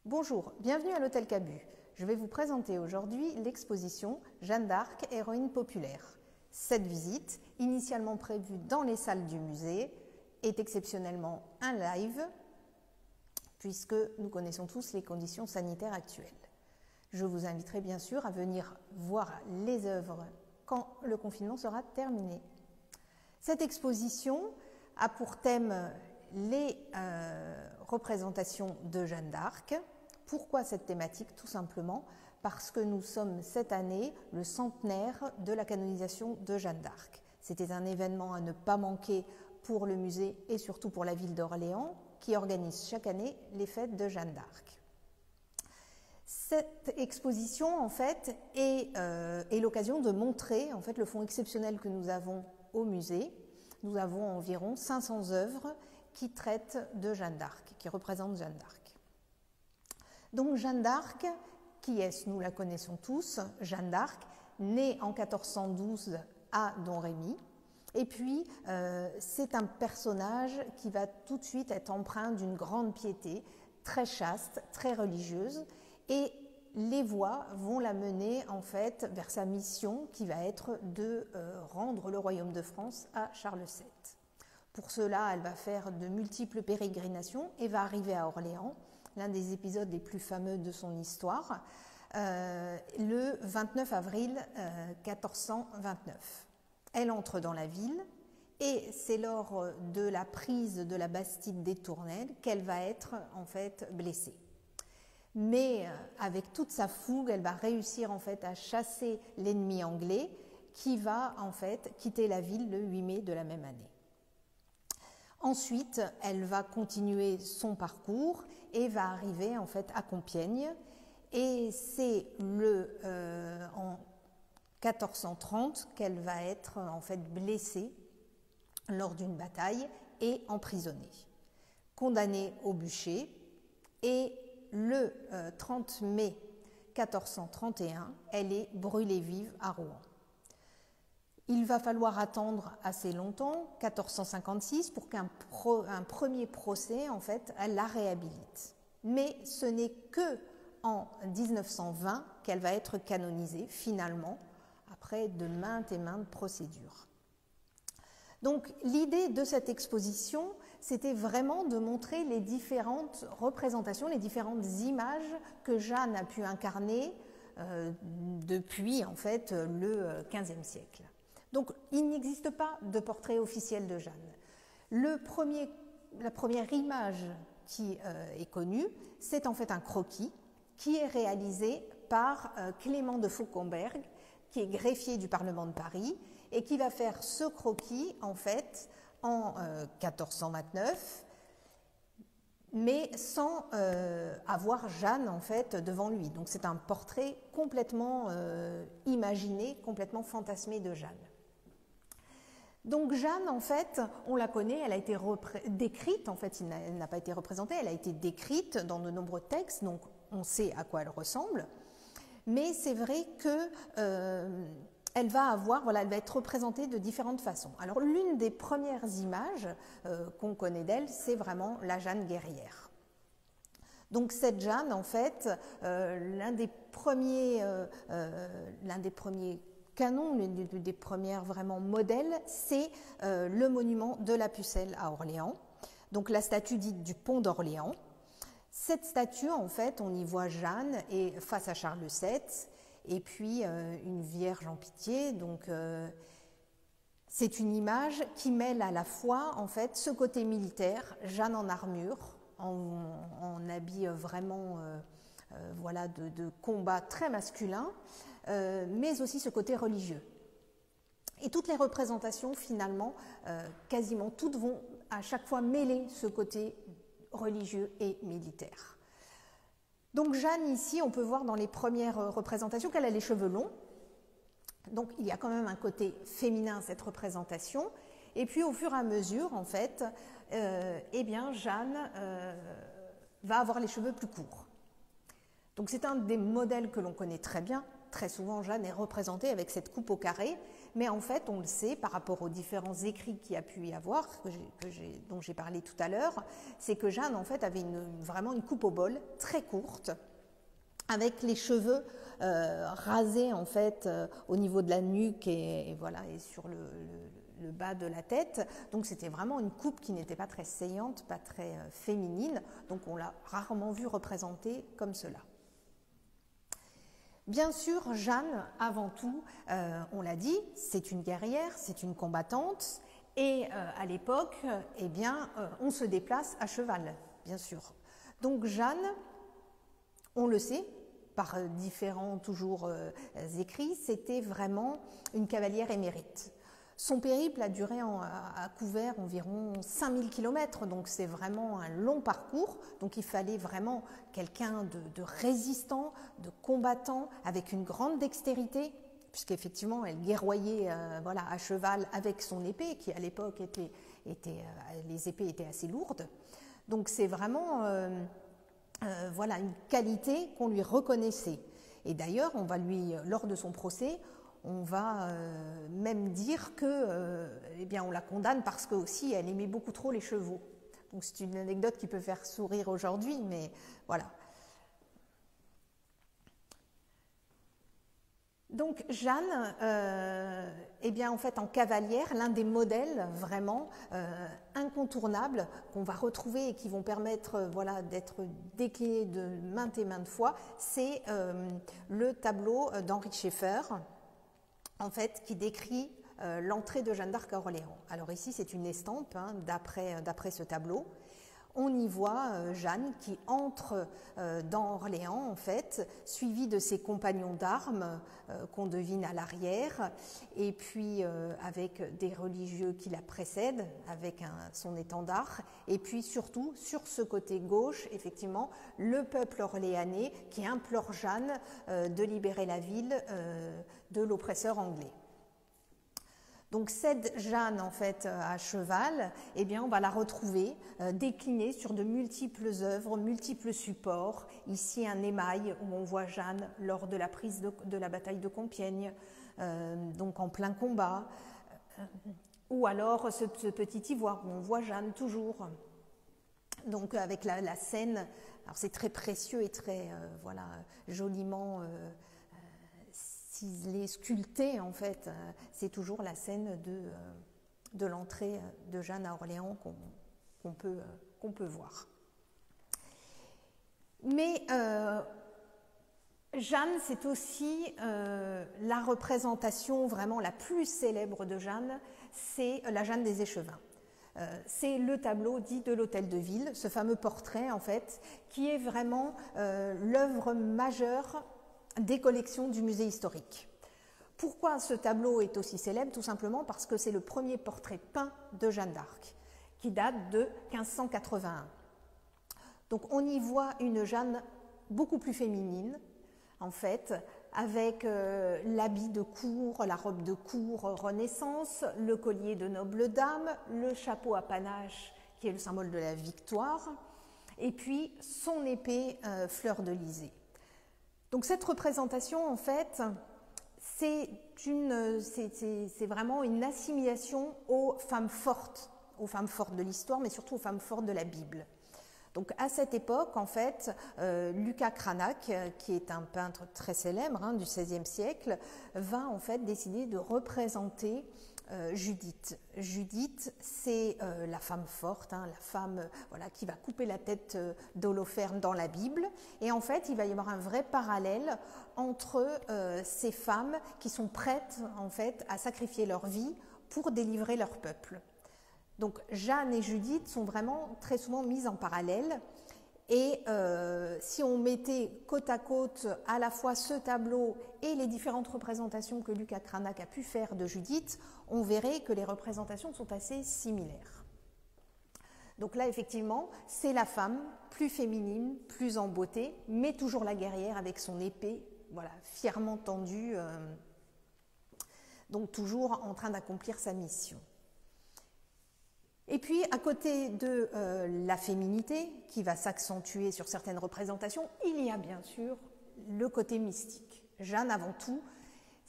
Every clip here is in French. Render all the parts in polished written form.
Bonjour, bienvenue à l'Hôtel Cabu. Je vais vous présenter aujourd'hui l'exposition Jeanne d'Arc, héroïne populaire. Cette visite, initialement prévue dans les salles du musée, est exceptionnellement un live, puisque nous connaissons tous les conditions sanitaires actuelles. Je vous inviterai bien sûr à venir voir les œuvres quand le confinement sera terminé. Cette exposition a pour thème les représentations de Jeanne d'Arc. Pourquoi cette thématique? Tout simplement parce que nous sommes cette année le centenaire de la canonisation de Jeanne d'Arc. C'était un événement à ne pas manquer pour le musée et surtout pour la ville d'Orléans qui organise chaque année les fêtes de Jeanne d'Arc. Cette exposition en fait est l'occasion de montrer en fait le fonds exceptionnel que nous avons au musée. Nous avons environ 500 œuvres qui traitent de Jeanne d'Arc, qui représentent Jeanne d'Arc. Donc Jeanne d'Arc, qui est-ce? Nous la connaissons tous. Jeanne d'Arc, née en 1412 à Domrémy. Et puis, c'est un personnage qui va tout de suite être empreint d'une grande piété, très chaste, très religieuse. Et les voies vont la mener en fait vers sa mission qui va être de rendre le royaume de France à Charles VII. Pour cela, elle va faire de multiples pérégrinations et va arriver à Orléans, l'un des épisodes les plus fameux de son histoire, le 29 avril 1429. Elle entre dans la ville et c'est lors de la prise de la Bastide des Tournelles qu'elle va être en fait blessée. Mais avec toute sa fougue, elle va réussir en fait à chasser l'ennemi anglais qui va en fait quitter la ville le 8 mai de la même année. Ensuite, elle va continuer son parcours et va arriver en fait à Compiègne. Et c'est en 1430 qu'elle va être en fait blessée lors d'une bataille et emprisonnée, condamnée au bûcher. Et le 30 mai 1431, elle est brûlée vive à Rouen. Il va falloir attendre assez longtemps, 1456, pour qu'un premier procès, en fait, la réhabilite. Mais ce n'est que en 1920 qu'elle va être canonisée, finalement, après de maintes et maintes procédures. Donc, l'idée de cette exposition, c'était vraiment de montrer les différentes représentations, les différentes images que Jeanne a pu incarner depuis, en fait, le XVe siècle. Donc, il n'existe pas de portrait officiel de Jeanne. La première image qui est connue, c'est en fait un croquis qui est réalisé par Clément de Fauconberg, qui est greffier du Parlement de Paris, et qui va faire ce croquis en fait en 1429, mais sans avoir Jeanne en fait devant lui. Donc c'est un portrait complètement imaginé, complètement fantasmé de Jeanne. Donc Jeanne, en fait, on la connaît, elle a été décrite, en fait, elle n'a pas été représentée, elle a été décrite dans de nombreux textes, donc on sait à quoi elle ressemble. Mais c'est vrai que elle va être représentée de différentes façons. Alors l'une des premières images qu'on connaît d'elle, c'est vraiment la Jeanne guerrière. Donc cette Jeanne, en fait, l'un des premiers canons, l'une des premières vraiment modèles, c'est le monument de la Pucelle à Orléans, donc la statue dite du pont d'Orléans. Cette statue, en fait, on y voit Jeanne et face à Charles VII, et puis une Vierge en pitié. Donc c'est une image qui mêle à la fois, en fait, ce côté militaire, Jeanne en armure, en habit vraiment de combat très masculin, mais aussi ce côté religieux. Et toutes les représentations, finalement, quasiment toutes vont à chaque fois mêler ce côté religieux et militaire. Donc Jeanne, ici, on peut voir dans les premières représentations qu'elle a les cheveux longs. Donc il y a quand même un côté féminin à cette représentation. Et puis au fur et à mesure, en fait, Jeanne va avoir les cheveux plus courts. Donc c'est un des modèles que l'on connaît très bien. Très souvent, Jeanne est représentée avec cette coupe au carré, mais en fait, on le sait par rapport aux différents écrits qu'il y a pu y avoir, dont j'ai parlé tout à l'heure, c'est que Jeanne, en fait, avait vraiment une coupe au bol très courte, avec les cheveux rasés, en fait, au niveau de la nuque et voilà, et sur le bas de la tête. Donc c'était vraiment une coupe qui n'était pas très saillante, pas très féminine, donc on l'a rarement vue représentée comme cela. Bien sûr, Jeanne, avant tout, on l'a dit, c'est une guerrière, c'est une combattante, et à l'époque, eh bien, on se déplace à cheval, bien sûr. Donc Jeanne, on le sait, par différents toujours écrits, c'était vraiment une cavalière émérite. Son périple a duré à couvert environ 5000 km, donc c'est vraiment un long parcours. Donc il fallait vraiment quelqu'un de résistant, de combattant, avec une grande dextérité, puisqu'effectivement elle guerroyait voilà, à cheval avec son épée, qui à l'époque les épées étaient assez lourdes. Donc c'est vraiment voilà, une qualité qu'on lui reconnaissait. Et d'ailleurs, lors de son procès, on va même dire que, eh bien, on la condamne parce que aussi elle aimait beaucoup trop les chevaux. Donc c'est une anecdote qui peut faire sourire aujourd'hui, mais voilà. Donc Jeanne, eh bien en fait en cavalière, l'un des modèles vraiment incontournables qu'on va retrouver et qui vont permettre voilà, d'être déclinés de maintes et maintes fois, c'est le tableau d'Henri Scheffer, en fait, qui décrit l'entrée de Jeanne d'Arc à Orléans. Alors ici, c'est une estampe hein, d'après ce tableau. On y voit Jeanne qui entre dans Orléans, en fait, suivie de ses compagnons d'armes qu'on devine à l'arrière, et puis avec des religieux qui la précèdent, avec son étendard, et puis surtout, sur ce côté gauche, effectivement, le peuple orléanais qui implore Jeanne de libérer la ville de l'oppresseur anglais. Donc cette Jeanne en fait à cheval, eh bien on va la retrouver déclinée sur de multiples œuvres, multiples supports. Ici un émail où on voit Jeanne lors de la prise de la bataille de Compiègne, donc en plein combat, ou alors ce petit ivoire où on voit Jeanne toujours. Donc avec la scène, alors c'est très précieux et très voilà joliment ciselé, sculpté en fait, c'est toujours la scène de l'entrée de Jeanne à Orléans qu'on peut voir. Mais Jeanne, c'est aussi la représentation vraiment la plus célèbre de Jeanne, c'est la Jeanne des Échevins. C'est le tableau dit de l'Hôtel de Ville, ce fameux portrait en fait, qui est vraiment l'œuvre majeure des collections du musée historique. Pourquoi ce tableau est aussi célèbre? Tout simplement parce que c'est le premier portrait peint de Jeanne d'Arc, qui date de 1581. Donc on y voit une Jeanne beaucoup plus féminine, en fait, avec l'habit de cour, la robe de cour Renaissance, le collier de noble dame, le chapeau à panache qui est le symbole de la victoire, et puis son épée fleur de lysée. Donc cette représentation, en fait, c'est vraiment une assimilation aux femmes fortes de l'histoire, mais surtout aux femmes fortes de la Bible. Donc à cette époque, en fait, Lucas Cranach, qui est un peintre très célèbre hein, du XVIe siècle, va en fait décider de représenter Judith. Judith, c'est la femme forte, hein, la femme voilà, qui va couper la tête d'Holoferne dans la Bible. Et en fait, il va y avoir un vrai parallèle entre ces femmes qui sont prêtes en fait, à sacrifier leur vie pour délivrer leur peuple. Donc Jeanne et Judith sont vraiment très souvent mises en parallèle. Et si on mettait côte à côte à la fois ce tableau et les différentes représentations que Lucas Cranach a pu faire de Judith, on verrait que les représentations sont assez similaires. Donc là, effectivement, c'est la femme plus féminine, plus en beauté, mais toujours la guerrière avec son épée, voilà, fièrement tendue, donc toujours en train d'accomplir sa mission. Et puis, à côté de la féminité, qui va s'accentuer sur certaines représentations, il y a bien sûr le côté mystique. Jeanne, avant tout,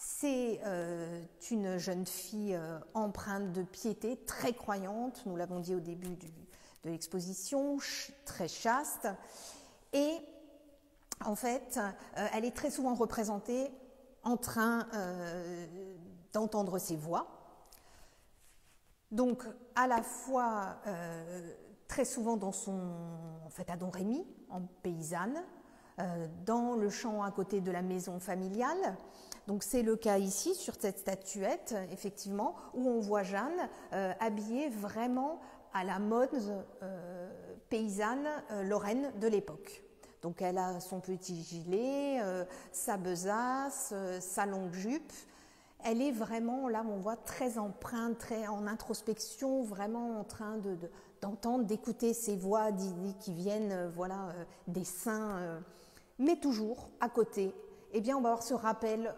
C'est une jeune fille empreinte de piété, très croyante, nous l'avons dit au début de l'exposition, très chaste. Et en fait, elle est très souvent représentée en train d'entendre ses voix. Donc, à la fois, très souvent à Don Rémy, en paysanne, dans le champ à côté de la maison familiale. Donc, c'est le cas ici, sur cette statuette, effectivement, où on voit Jeanne habillée vraiment à la mode paysanne lorraine de l'époque. Donc, elle a son petit gilet, sa besace, sa longue jupe. Elle est vraiment, là, on voit, très empreinte, très en introspection, vraiment en train d'entendre, d'écouter ces voix qui viennent des saints. Mais toujours, à côté, eh bien, on va avoir ce rappel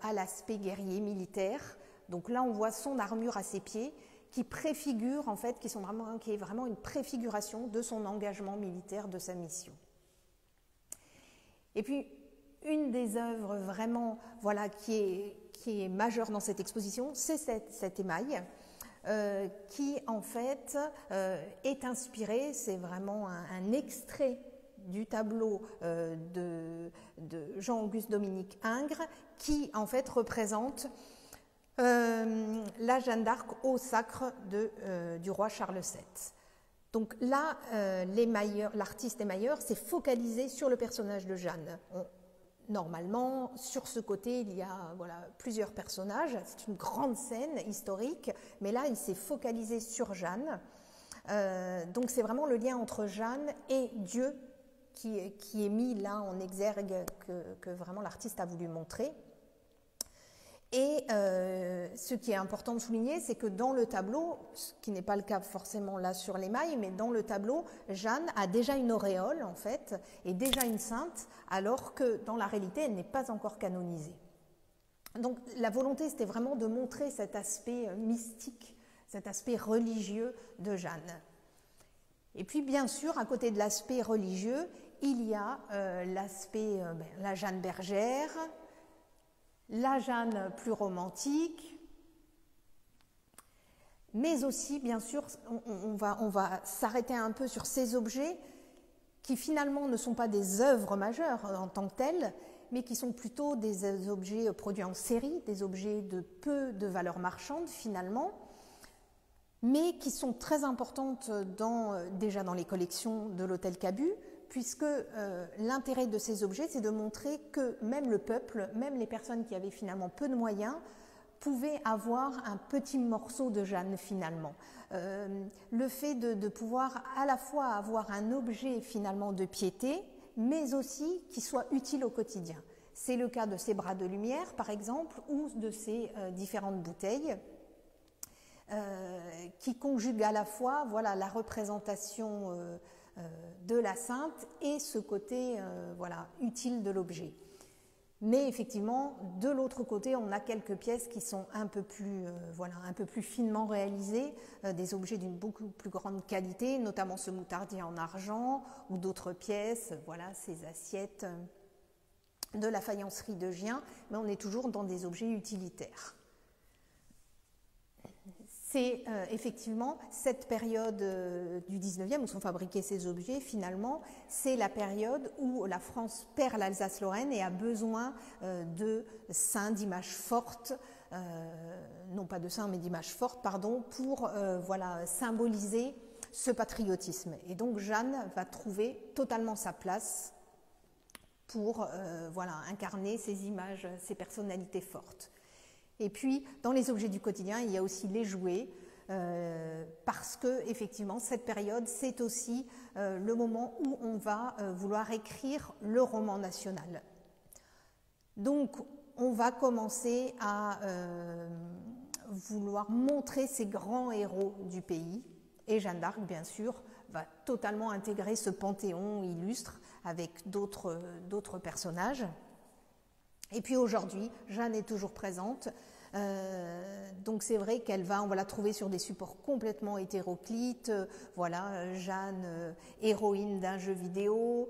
à l'aspect guerrier militaire. Donc là, on voit son armure à ses pieds qui préfigure, en fait, qui est vraiment une préfiguration de son engagement militaire, de sa mission. Et puis, une des œuvres vraiment qui est majeure dans cette exposition, c'est cet émail qui, en fait, est inspiré, c'est vraiment un extrait du tableau de Jean-Auguste Dominique Ingres, qui, en fait, représente la Jeanne d'Arc au sacre du roi Charles VII. Donc là, l'artiste émailleur s'est focalisé sur le personnage de Jeanne. Normalement, sur ce côté, il y a plusieurs personnages. C'est une grande scène historique, mais là, il s'est focalisé sur Jeanne. Donc c'est vraiment le lien entre Jeanne et Dieu qui est mis là en exergue, que vraiment l'artiste a voulu montrer. Et ce qui est important de souligner, c'est que dans le tableau, ce qui n'est pas le cas forcément là sur l'émail, mais dans le tableau, Jeanne a déjà une auréole en fait, et déjà une sainte, alors que dans la réalité, elle n'est pas encore canonisée. Donc la volonté, c'était vraiment de montrer cet aspect mystique, cet aspect religieux de Jeanne. Et puis bien sûr, à côté de l'aspect religieux, il y a l'aspect, la Jeanne bergère, la Jeanne plus romantique, mais aussi, bien sûr, on va s'arrêter un peu sur ces objets qui finalement ne sont pas des œuvres majeures en tant que telles, mais qui sont plutôt des objets produits en série, des objets de peu de valeur marchande finalement, mais qui sont très importantes déjà dans les collections de l'Hôtel Cabu, puisque l'intérêt de ces objets, c'est de montrer que même le peuple, même les personnes qui avaient finalement peu de moyens, pouvaient avoir un petit morceau de Jeanne finalement. Le fait de pouvoir à la fois avoir un objet finalement de piété, mais aussi qui soit utile au quotidien. C'est le cas de ces bras de lumière, par exemple, ou de ces différentes bouteilles, qui conjuguent à la fois la représentation de la sainte et ce côté utile de l'objet. Mais effectivement, de l'autre côté, on a quelques pièces qui sont un peu plus finement réalisées, des objets d'une beaucoup plus grande qualité, notamment ce moutardier en argent ou d'autres pièces, ces assiettes de la faïencerie de Gien, mais on est toujours dans des objets utilitaires. C'est effectivement cette période du 19e où sont fabriqués ces objets, finalement, c'est la période où la France perd l'Alsace-Lorraine et a besoin de saints, d'images fortes, non pas de saints mais d'images fortes, pardon, pour symboliser ce patriotisme. Et donc Jeanne va trouver totalement sa place pour incarner ces images, ces personnalités fortes. Et puis, dans les objets du quotidien, il y a aussi les jouets, parce que, effectivement, cette période, c'est aussi le moment où on va vouloir écrire le roman national. Donc, on va commencer à vouloir montrer ces grands héros du pays, et Jeanne d'Arc, bien sûr, va totalement intégrer ce panthéon illustre avec d'autres personnages. Et puis aujourd'hui, Jeanne est toujours présente, donc c'est vrai on va la trouver sur des supports complètement hétéroclites, Jeanne, héroïne d'un jeu vidéo,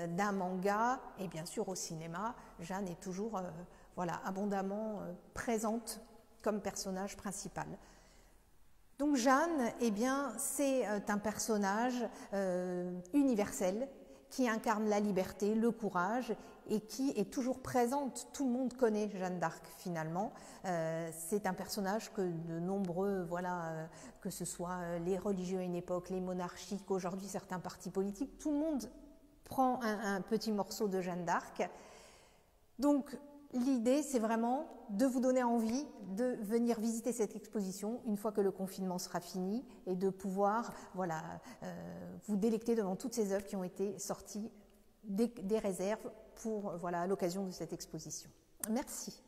d'un manga, et bien sûr au cinéma, Jeanne est toujours voilà, abondamment présente comme personnage principal. Donc Jeanne, eh bien, c'est un personnage universel qui incarne la liberté, le courage et qui est toujours présente. Tout le monde connaît Jeanne d'Arc finalement. C'est un personnage que de nombreux, voilà, que ce soit les religieux à une époque, les monarchiques, aujourd'hui certains partis politiques, tout le monde prend un petit morceau de Jeanne d'Arc. Donc l'idée, c'est vraiment de vous donner envie de venir visiter cette exposition une fois que le confinement sera fini et de pouvoir, voilà, vous délecter devant toutes ces œuvres qui ont été sorties des réserves pour, voilà, à l'occasion de cette exposition. Merci.